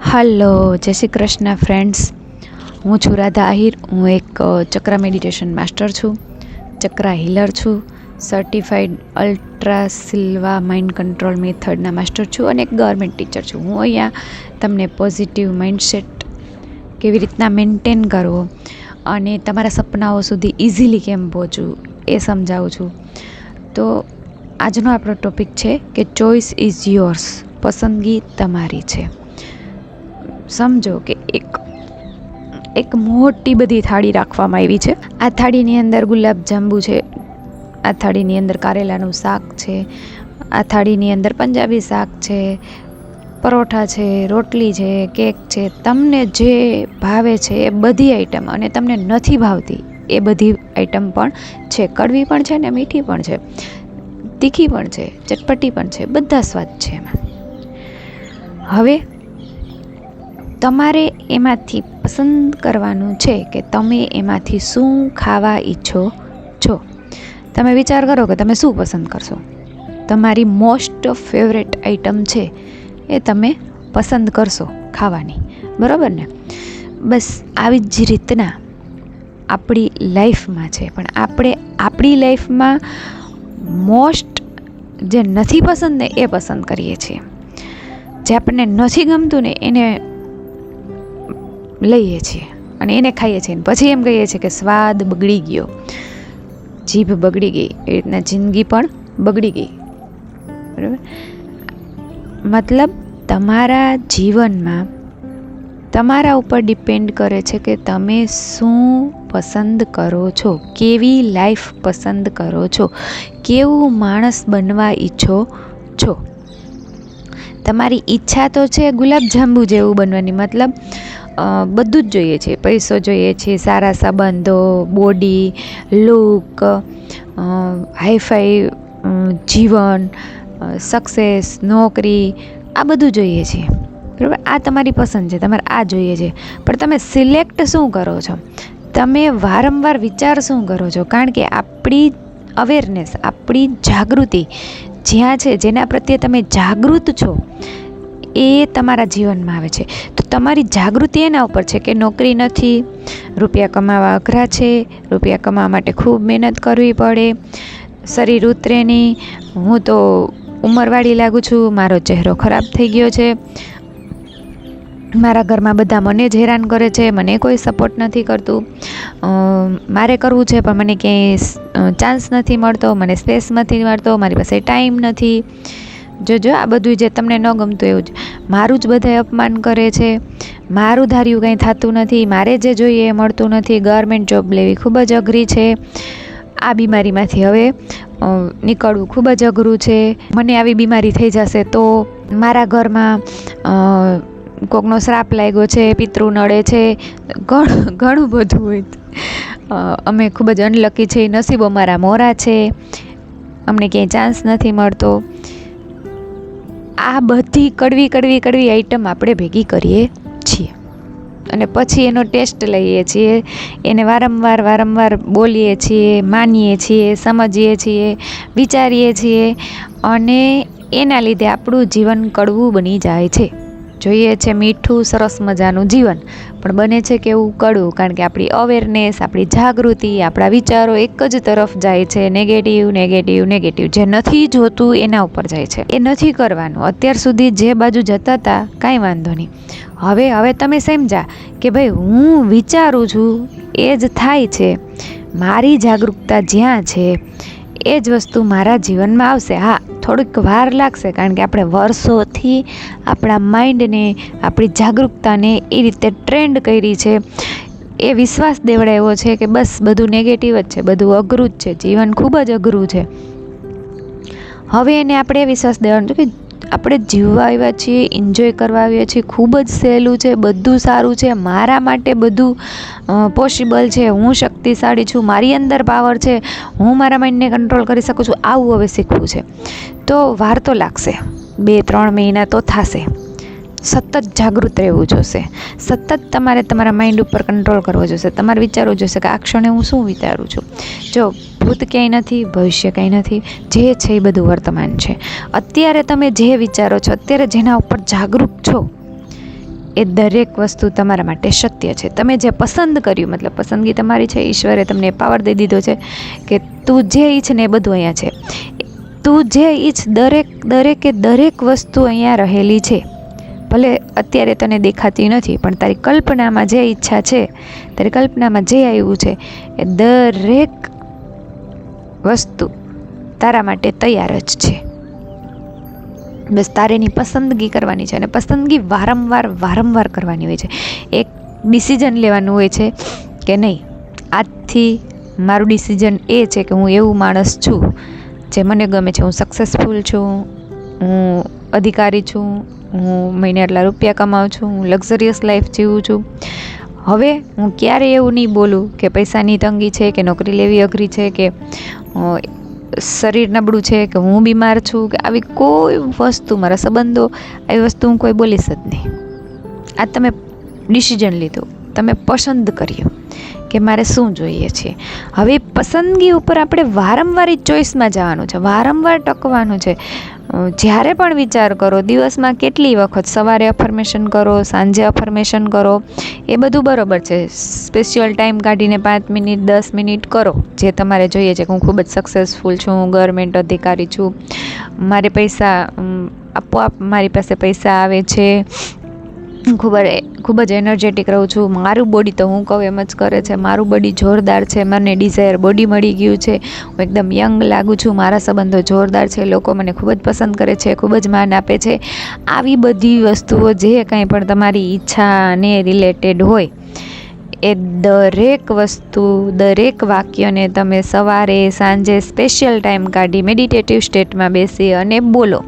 Hello, જય Shri Krishna friends. હું છું રાધા આહિર. હું એક ચક્રા મેડિટેશન માસ્ટર છું, ચક્રા હીલર છું, certified ultra Silva mind control મેથડના માસ્ટર છું અને એક ગવર્મેન્ટ ટીચર છું. હું અહીંયા તમને પોઝિટિવ માઇન્ડસેટ કેવી રીતના મેન્ટેન કરવો અને તમારા સપનાઓ સુધી ઇઝીલી કેમ પહોંચવું એ સમજાવું છું. તો આજનો આપણો ટૉપિક છે કે ચોઇસ ઇઝ યોર્સ, પસંદગી તમારી છે. સમજો કે એક મોટી બધી થાળી રાખવામાં આવી છે. આ થાળીની અંદર ગુલાબ જાંબુ છે, આ થાળીની અંદર કારેલાનું શાક છે, આ થાળીની અંદર પંજાબી શાક છે, પરોઠા છે, રોટલી છે, કેક છે. તમને જે ભાવે છે એ બધી આઈટમ, અને તમને નથી ભાવતી એ બધી આઈટમ પણ છે. કડવી પણ છે ને મીઠી પણ છે, તીખી પણ છે, ચટપટી પણ છે, બધા સ્વાદ છે એમાં. હવે તમારે એમાંથી પસંદ કરવાનું છે કે તમે એમાંથી શું ખાવા ઈચ્છો છો. તમે વિચાર કરો કે તમે શું પસંદ કરશો. તમારી મોસ્ટ ફેવરેટ આઈટમ છે એ તમે પસંદ કરશો ખાવાની, બરાબર ને? બસ આવી જ રીતના આપણી લાઈફમાં છે. પણ આપણે આપણી લાઈફમાં મોસ્ટ જે નથી પસંદ ને એ પસંદ કરીએ છીએ. જે આપણને નથી ગમતું ને એને લઈએ છીએ અને એને ખાઈએ છીએ. પછી એમ કહીએ છીએ કે સ્વાદ બગડી ગયો, જીભ બગડી ગઈ. એ રીતના જિંદગી પણ બગડી ગઈ, બરાબર? મતલબ તમારા જીવનમાં તમારા ઉપર ડિપેન્ડ કરે છે કે તમે શું પસંદ કરો છો, કેવી લાઈફ પસંદ કરો છો, કેવું માણસ બનવા ઈચ્છો છો. તમારી ઈચ્છા તો છે ગુલાબ જાંબુ જેવું બનવાની. મતલબ બધું જ જોઈએ છે. પૈસો જોઈએ છે, સારા સંબંધો, બોડી, લુક, હાઈફાઈ જીવન, સક્સેસ, નોકરી, આ બધું જોઈએ છે, બરાબર? આ તમારી પસંદ છે, તમારે આ જોઈએ છે. પણ તમે સિલેક્ટ શું કરો છો, તમે વારંવાર વિચાર શું કરો છો? કારણ કે આપણી અવેરનેસ, આપણી જાગૃતિ જ્યાં છે, જેના પ્રત્યે તમે જાગૃત છો, એ તમારા જીવનમાં આવે છે. તો તમારી જાગૃતિ એના ઉપર છે કે નોકરી નથી, રૂપિયા કમાવા અઘરા છે, રૂપિયા કમાવા માટે ખૂબ મહેનત કરવી પડે, શરીર ઉતરે નહીં, હું તો ઉંમરવાળી લાગુ છું, મારો ચહેરો ખરાબ થઈ ગયો છે, મારા ઘરમાં બધા મને જ હેરાન કરે છે, મને કોઈ સપોર્ટ નથી કરતું, મારે કરવું છે પણ મને ક્યાંય ચાન્સ નથી મળતો, મને સ્પેસ નથી મળતો, મારી પાસે ટાઈમ નથી. જોજો, આ બધું જે તમને ન ગમતું એવું જ, મારું જ બધાય અપમાન કરે છે, મારું ધાર્યું કંઈ થતું નથી, મારે જે જોઈએ એ મળતું નથી, ગવર્મેન્ટ જોબ લેવી ખૂબ જ અઘરી છે, આ બીમારીમાંથી હવે નીકળવું ખૂબ જ અઘરું છે, મને આવી બીમારી થઈ જશે તો મારા ઘરમાં કોકનો શ્રાપ લાગ્યો છે, પિતૃ નડે છે, ઘણું બધું હોય. અમે ખૂબ જ અનલકી છે, નસીબો મારા મોરા છે, અમને ક્યાંય ચાન્સ નથી મળતો. આ બધી કડવી આઈટમ આપણે ભેગી કરીએ છીએ અને પછી એનો ટેસ્ટ લઈએ છીએ, એને વારંવાર બોલીએ છીએ, માનીએ છીએ, સમજીએ છીએ, વિચારીએ છીએ અને એના લીધે આપણું જીવન કડવું બની જાય છે. જોઈએ છે મીઠું સરસ મજાનું જીવન, પણ બને છે કે એવું કડવું, કારણ કે આપણી અવેરનેસ, આપણી જાગૃતિ, આપણા વિચારો એક જ તરફ જાય છે, નેગેટિવ. જે નથી જોતું એના ઉપર જાય છે. એ નથી કરવાનું. અત્યાર સુધી જે બાજુ જતા હતા કાંઈ વાંધો નહીં, હવે તમે સમજ્યા કે ભાઈ હું વિચારું છું એ જ થાય છે, મારી જાગૃતતા જ્યાં છે એ જ વસ્તુ મારા જીવનમાં આવશે. હા, થોડીક વાર લાગશે, કારણ કે આપણે વર્ષોથી આપણા માઇન્ડને, આપણી જાગૃતતાને એ રીતે ટ્રેન્ડ કરી છે, એ વિશ્વાસ દેવડાવ્યો છે કે બસ બધું નેગેટિવ જ છે, બધું અઘરું જ છે, જીવન ખૂબ જ અઘરું છે. હવે એને આપણે વિશ્વાસ દેવાનો કે આપણે જીવવા આવ્યા છીએ, એન્જોય કરવા આવ્યા છીએ, ખૂબ જ સહેલું છે, બધું સારું છે, મારા માટે બધું પોસિબલ છે, હું શક્તિશાળી છું, મારી અંદર પાવર છે, હું મારા માઇન્ડને કંટ્રોલ કરી શકું છું. આવું હવે શીખવું છે. તો વાર તો લાગશે, 2-3 મહિના તો થશે. સતત જાગૃત રહેવું જોશે, સતત તમારે તમારા માઇન્ડ ઉપર કંટ્રોલ કરવો જોશે, તમારે વિચારવું જોશે કે આ ક્ષણે હું શું વિચારું છું. જો ભૂત ક્યાંય નથી, ભવિષ્ય કાંઈ નથી, જે છે એ બધું વર્તમાન છે. અત્યારે તમે જે વિચારો છો, અત્યારે જેના ઉપર જાગૃત છો, એ દરેક વસ્તુ તમારા માટે શક્ય છે. તમે જે પસંદ કર્યું, મતલબ પસંદગી તમારી છે, ઈશ્વરે તમને પાવર દઈ દીધો છે કે તું જે ઈચ્છ ને એ બધું અહીંયા છે. તું જે ઈચ્છ, દરેક વસ્તુ અહીંયા રહેલી છે. ભલે અત્યારે તને દેખાતી નથી, પણ તારી કલ્પનામાં જે ઈચ્છા છે, તારી કલ્પનામાં જે આવ્યું છે, એ દરેક વસ્તુ તારા માટે તૈયાર જ છે. બસ તારે એની પસંદગી કરવાની છે, અને પસંદગી વારંવાર કરવાની હોય છે. એક ડિસિઝન લેવાનું હોય છે કે નહીં, આજથી મારું ડિસિઝન એ છે કે હું એવું માણસ છું જે મને ગમે છે, હું સક્સેસફુલ છું, હું અધિકારી છું, હું મહિને આટલા રૂપિયા કમાઉં છું, હું લક્ઝરિયસ લાઈફ જીવું છું. હવે હું ક્યારેય એવું નહીં બોલું કે પૈસાની તંગી છે, કે નોકરી લેવી અઘરી છે, કે શરીર નબળું છે, કે હું બીમાર છું, કે આવી કોઈ વસ્તુ, મારા સંબંધો, આવી વસ્તુ હું કોઈ બોલીશ જ નહીં. આ તમે ડિસિઝન લીધું, તમે પસંદ કર્યું કે મારે શું જોઈએ છે. હવે પસંદગી ઉપર આપણે વારંવાર એ ચોઈસમાં જવાનું છે, વારંવાર ટકવાનું છે. જ્યારે પણ વિચાર કરો, દિવસમાં કેટલી વખત, સવારે અફર્મેશન કરો, સાંજે અફર્મેશન કરો, એ બધું બરાબર છે. સ્પેશિયલ ટાઈમ કાઢીને 5 મિનિટ 10 મિનિટ કરો, જે તમારે જોઈએ છે કે હું ખૂબ જ સક્સેસફુલ છું, હું ગવર્મેન્ટ અધિકારી છું, મારે પૈસા આપોઆપ મારી પાસે પૈસા આવે છે, ખૂબ જ એનર્જેટિક રહું છું, મારું બોડી તો હું કહું એમ જ કરે છે, મારું બોડી જોરદાર છે, મને ડિઝાયર બોડી મળી ગયું છે, હું એકદમ યંગ લાગું છું, મારા સંબંધો જોરદાર છે, લોકો મને ખૂબ જ પસંદ કરે છે, ખૂબ જ માન આપે છે. આવી બધી વસ્તુઓ જે કાંઈ પણ તમારી ઈચ્છાને રિલેટેડ હોય, એ દરેક વસ્તુ, દરેક વાક્યને તમે સવારે સાંજે સ્પેશિયલ ટાઈમ કાઢી મેડિટેટિવ સ્ટેટમાં બેસી અને બોલો,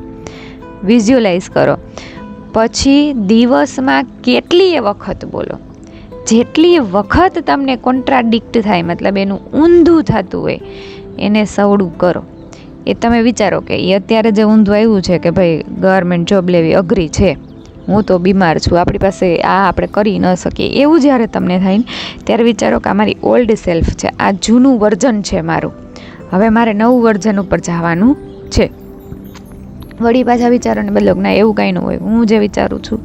વિઝ્યુઅલાઇઝ કરો. પછી દિવસમાં કેટલીય વખત બોલો, જેટલી વખત તમને કોન્ટ્રાડિક્ટ થાય, મતલબ એનું ઊંધું થતું હોય, એને સવડું કરો. એ તમે વિચારો કે એ અત્યારે જે ઊંધું આવ્યું છે કે ભાઈ ગવર્મેન્ટ જોબ લેવી અઘરી છે, હું તો બીમાર છું, આપણી પાસે આ આપણે કરી ન શકીએ, એવું જ્યારે તમને થાય ને ત્યારે વિચારો કે આ મારી ઓલ્ડ સેલ્ફ છે, આ જૂનું વર્ઝન છે મારું, હવે મારે નવું વર્ઝન ઉપર જવાનું છે. વળી પાછા વિચારોને બદલો, ના એવું કાંઈ ન હોય, હું જે વિચારું છું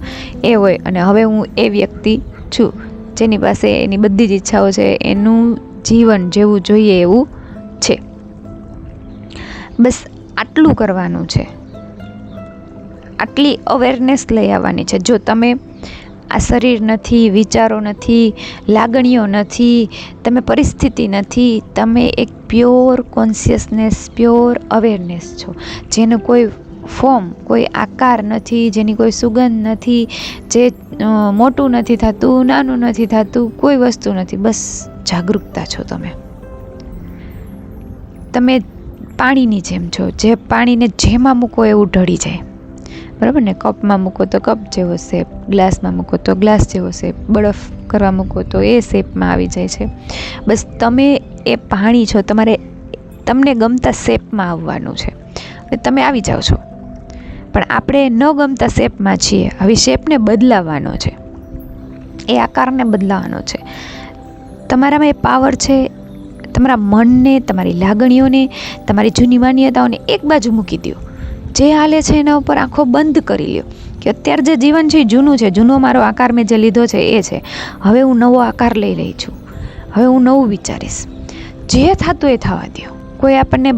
એ હોય, અને હવે હું એ વ્યક્તિ છું જેની પાસે એની બધી જ ઈચ્છાઓ છે, એનું જીવન જેવું જોઈએ એવું છે. બસ આટલું કરવાનું છે, આટલી અવેરનેસ લઈ આવવાની છે. જો તમે આ શરીર નથી, વિચારો નથી, લાગણીઓ નથી, તમે પરિસ્થિતિ નથી, તમે એક પ્યોર કોન્શિયસનેસ, પ્યોર અવેરનેસ છો, જેનો કોઈ ફોર્મ, કોઈ આકાર નથી, જેની કોઈ સુગંધ નથી, જે મોટું નથી થતું, નાનું નથી થતું, કોઈ વસ્તુ નથી. બસ જાગૃતતા છો તમે. તમે પાણીની જેમ છો, જે પાણીને જેમાં મૂકો એવું ઢળી જાય, બરાબર ને? કપમાં મૂકો તો કપ જેવો શેપ, ગ્લાસમાં મૂકો તો ગ્લાસ જેવો શેપ, બરફ કરવા મૂકો તો એ શેપમાં આવી જાય છે. બસ તમે એ પાણી છો, તમારે તમને ગમતા શેપમાં આવવાનું છે, તમે આવી જાઓ છો. પણ આપણે ન ગમતા શેપમાં છીએ, હવે શેપને બદલાવવાનો છે, એ આકારને બદલાવવાનો છે. તમારામાં એ પાવર છે. તમારા મનને, તમારી લાગણીઓને, તમારી જૂની માન્યતાઓને એક બાજુ મૂકી દો. જે હાલે છે એના ઉપર આંખો બંધ કરી લ્યો કે અત્યારે જે જીવન છે એ જૂનું છે, જૂનો મારો આકાર મેં જે લીધો છે એ છે, હવે હું નવો આકાર લઈ રહી છું, હવે હું નવું વિચારીશ. જે થતું એ થવા દો. કોઈ આપણને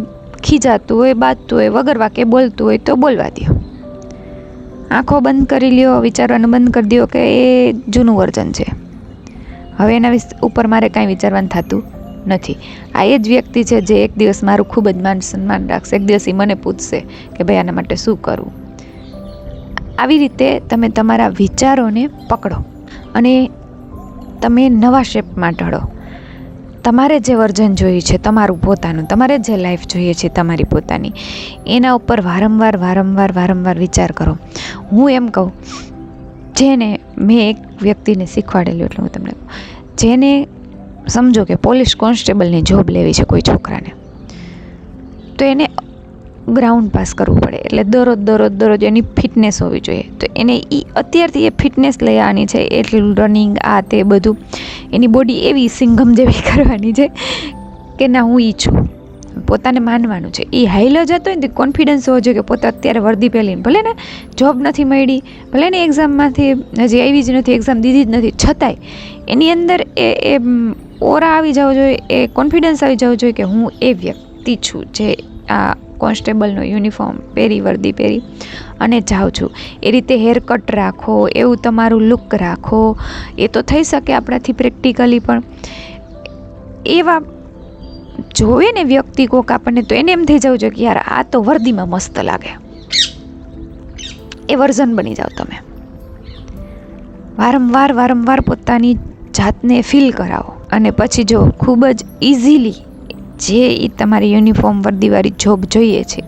ખીજાતું હોય, બાજતું હોય, વગર વાકે બોલતું હોય તો બોલવા દો. આંખો બંધ કરી લ્યો, વિચારવાનું બંધ કરી દો કે એ જૂનું વર્ઝન છે, હવે એના ઉપર મારે કાંઈ વિચારવાનું થતું નથી. આ એ જ વ્યક્તિ છે જે એક દિવસ મારું ખૂબ જ માન સન્માન રાખશે, એક દિવસ એ મને પૂછશે કે ભાઈ આના માટે શું કરવું. આવી રીતે તમે તમારા વિચારોને પકડો અને તમે નવા શેપમાં ઢળો. તમારે જે વર્ઝન જોઈએ છે તમારું પોતાનું, તમારે જે લાઈફ જોઈએ છે તમારી પોતાની, એના ઉપર વારંવાર વિચાર કરો. હું એમ કહું, જેને મેં એક વ્યક્તિને શીખવાડેલું, એટલે હું તમને કહું, જેને સમજો કે પોલીસ કોન્સ્ટેબલની જોબ લેવી છે કોઈ છોકરાને, તો એને ગ્રાઉન્ડ પાસ કરવું પડે, એટલે દરરોજ એની ફિટનેસ હોવી જોઈએ. તો એને અત્યારથી એ ફિટનેસ લઈ આવવાની છે, એટલું રનિંગ, આ તે બધું, એની બોડી એવી સિંઘમ જેવી કરવાની છે કે ના હું ઈ છું. પોતાને માનવાનું છે. એ હાઈલો જતો હોય ને કોન્ફિડન્સ હોવો જોઈએ કે પોતે અત્યારે વર્દી પહેરીને, ભલે ને જોબ નથી મળી, ભલે ને એક્ઝામમાંથી હજી આવી જ નથી, એક્ઝામ દીધી જ નથી, છતાંય એની અંદર એ ઓરા આવી જવો જોઈએ, એ કોન્ફિડન્સ આવી જવો જોઈએ કે હું એ વ્યક્તિ છું જે આ કોન્સ્ટેબલનો યુનિફોર્મ પહેરી, વર્દી પહેરી અને જાઉં છું. એ રીતે હેરકટ રાખો, એવું તમારું લુક રાખો. એ તો થઈ શકે આપણાથી પ્રેક્ટિકલી, પણ એવા જોવે ને વ્યક્તિ કોક આપણને, તો એને એમ થઈ જવું જોઈએ કે યાર આ તો વર્દીમાં મસ્ત લાગે. એ વર્ઝન બની જાઓ તમે. વારંવાર પોતાની જાતને ફીલ કરાવો, અને પછી જો ખૂબ જ ઇઝીલી જે એ તમારી યુનિફોર્મ વર્દીવાળી જોબ જોઈએ છે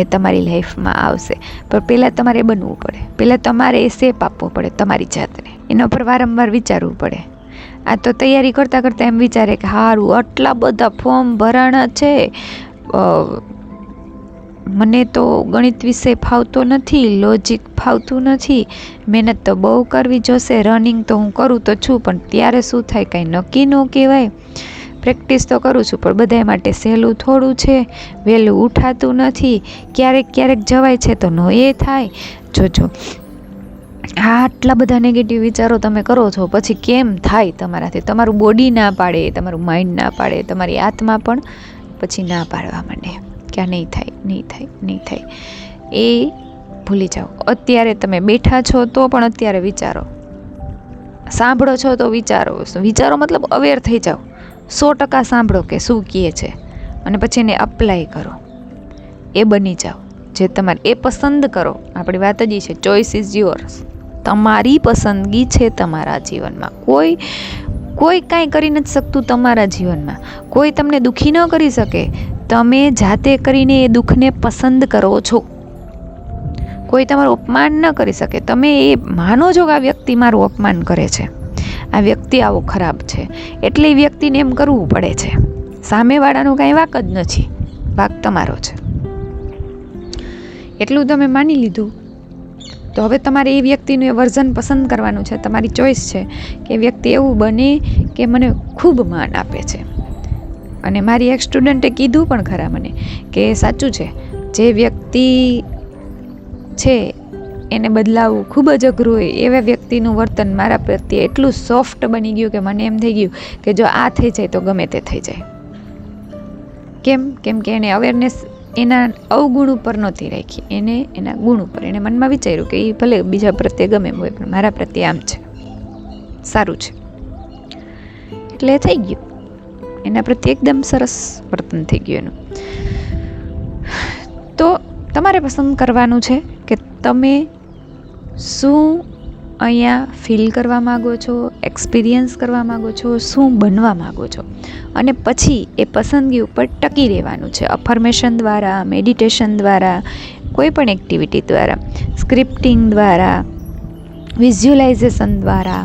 એ તમારી લાઈફમાં આવશે. પણ પહેલાં તમારે બનવું પડે, પહેલાં તમારે એ શેપ આપવો પડે તમારી જાતને, એના પર વારંવાર વિચારવું પડે. આ તો તૈયારી કરતાં કરતાં એમ વિચારે કે સારું આટલા બધા ફોર્મ ભરાણા છે, મને તો ગણિત વિષય ફાવતો નથી, લોજિક ફાવતું નથી, મહેનત તો બહુ કરવી જોશે, રનિંગ તો હું કરું તો છું, પણ ત્યારે શું થાય કાંઈ નક્કી ન કહેવાય. પ્રેક્ટિસ તો કરું છું પણ બધા માટે સહેલું થોડું છે, વહેલું ઉઠાતું નથી, ક્યારેક જવાય છે તો ન એ થાય. જોજો આટલા બધા નેગેટિવ વિચારો તમે કરો છો, પછી કેમ થાય તમારાથી? તમારું બોડી ના પાડે, તમારું માઇન્ડ ના પાડે, તમારી આત્મા પણ પછી ના પાડવા માંડે કે આ નહીં થાય. એ ભૂલી જાઓ. અત્યારે તમે બેઠા છો તો પણ અત્યારે વિચારો, સાંભળો છો તો વિચારો મતલબ અવેર થઈ જાઓ. 100% સાંભળો કે શું કહે છે, અને પછી એને અપ્લાય કરો. એ બની જાઓ જે તમારે, એ પસંદ કરો. આપણી વાત જ છે, ચોઇસ ઇઝ યોર્સ. તમારી પસંદગી છે તમારા જીવનમાં. કોઈ કાંઈ કરી નથી શકતું તમારા જીવનમાં. કોઈ તમને દુઃખી ન કરી શકે. તમે જાતે કરીને એ દુઃખને પસંદ કરો છો. કોઈ તમારું અપમાન ન કરી શકે. તમે એ માનો છો કે આ વ્યક્તિ મારું અપમાન કરે છે, આ વ્યક્તિ આવો ખરાબ છે, એટલે એ વ્યક્તિને એમ કરવું પડે છે. સામેવાળાનો કાંઈ વાક જ નથી, વાક તમારો છે. એટલું તમે માની લીધું તો હવે તમારે એ વ્યક્તિનું એ વર્ઝન પસંદ કરવાનું છે. તમારી ચોઈસ છે કે વ્યક્તિ એવું બને કે મને ખૂબ માન આપે છે. અને મારી એક સ્ટુડન્ટે કીધું પણ ખરા મને કે સાચું છે, જે વ્યક્તિ છે એને બદલાવવું ખૂબ જ અઘરું હોય, એવા વ્યક્તિનું વર્તન મારા પ્રત્યે એટલું સોફ્ટ બની ગયું કે મને એમ થઈ ગયું કે જો આ થઈ જાય તો ગમે તે થઈ જાય. કેમ કે એને અવેરનેસ એના અવગુણ ઉપર નહોતી રાખી, એને એના ગુણ ઉપર. એને મનમાં વિચાર્યું કે એ ભલે બીજા પ્રત્યે ગમે હોય પણ મારા પ્રત્યે આમ છે, સારું છે, એટલે થઈ ગયું. એના પ્રત્યે એકદમ સરસ વર્તન થઈ ગયું એનું. તો તમારે પસંદ કરવાનું છે કે તમે શું અહીંયા ફીલ કરવા માગો છો, એક્સપિરિયન્સ કરવા માગો છો, શું બનવા માગો છો, અને પછી એ પસંદગી ઉપર ટકી રહેવાનું છે. અફર્મેશન દ્વારા, મેડિટેશન દ્વારા, કોઈ પણ એક્ટિવિટી દ્વારા, સ્ક્રિપ્ટિંગ દ્વારા, વિઝ્યુલાઇઝેશન દ્વારા,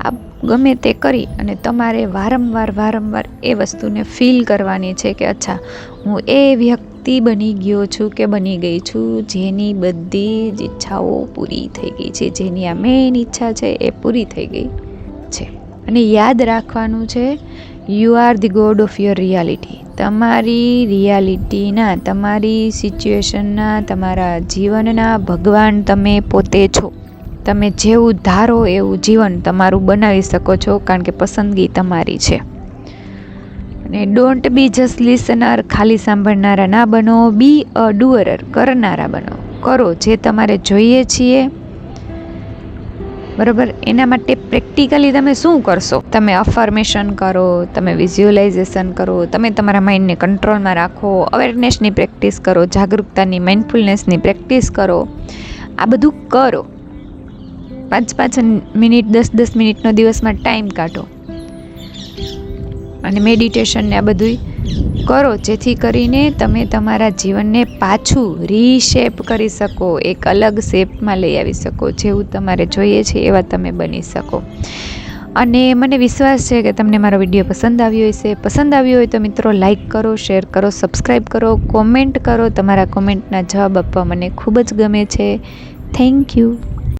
આ ગમે તે કરી અને તમારે વારંવાર એ વસ્તુને ફીલ કરવાની છે કે અચ્છા હું એ વ્યક્તિ બની ગયો છું કે બની ગઈ છું જેની બધી જ ઈચ્છાઓ પૂરી થઈ ગઈ છે, જેની આ મેઇન ઈચ્છા છે એ પૂરી થઈ ગઈ છે. અને યાદ રાખવાનું છે, you are the God of your reality. તમારી રિયાલિટીના, તમારી સિચ્યુએશનના, તમારા જીવનના ભગવાન તમે પોતે છો. તમે જેવું ધારો એવું જીવન તમારું બનાવી શકો છો, કારણ કે પસંદગી તમારી છે. અને ડોન્ટ બી જસ્ટ લિસનર, ખાલી સાંભળનારા ના બનો. બી અ ડુઅરર, કરનારા બનો. કરો જે તમારે જોઈએ છીએ, બરાબર. એના માટે પ્રેક્ટિકલી તમે શું કરશો? તમે અફર્મેશન કરો, તમે વિઝ્યુલાઇઝેશન કરો, તમે તમારા માઇન્ડને કંટ્રોલમાં રાખો, અવેરનેસની પ્રેક્ટિસ કરો, જાગૃતતાની, માઇન્ડફુલનેસની પ્રેક્ટિસ કરો. આ બધું કરો. 5 મિનિટ 10 મિનિટનો દિવસમાં ટાઈમ કાઢો અને મેડિટેશન ને આ બધું કરો, જેથી કરીને તમે તમારા જીવનને પાછું રીશેપ કરી શકો, એક અલગ શેપમાં લઈ આવી શકો, જેવું તમારે જોઈએ છે એવા તમે બની શકો. અને મને વિશ્વાસ છે કે તમને મારો વિડીયો પસંદ આવ્યો હશે. પસંદ આવ્યો હોય તો મિત્રો લાઈક કરો, શેર કરો, સબસ્ક્રાઈબ કરો, કોમેન્ટ કરો. તમારા કોમેન્ટના જવાબ આપવા મને ખૂબ જ ગમે છે. Thank you.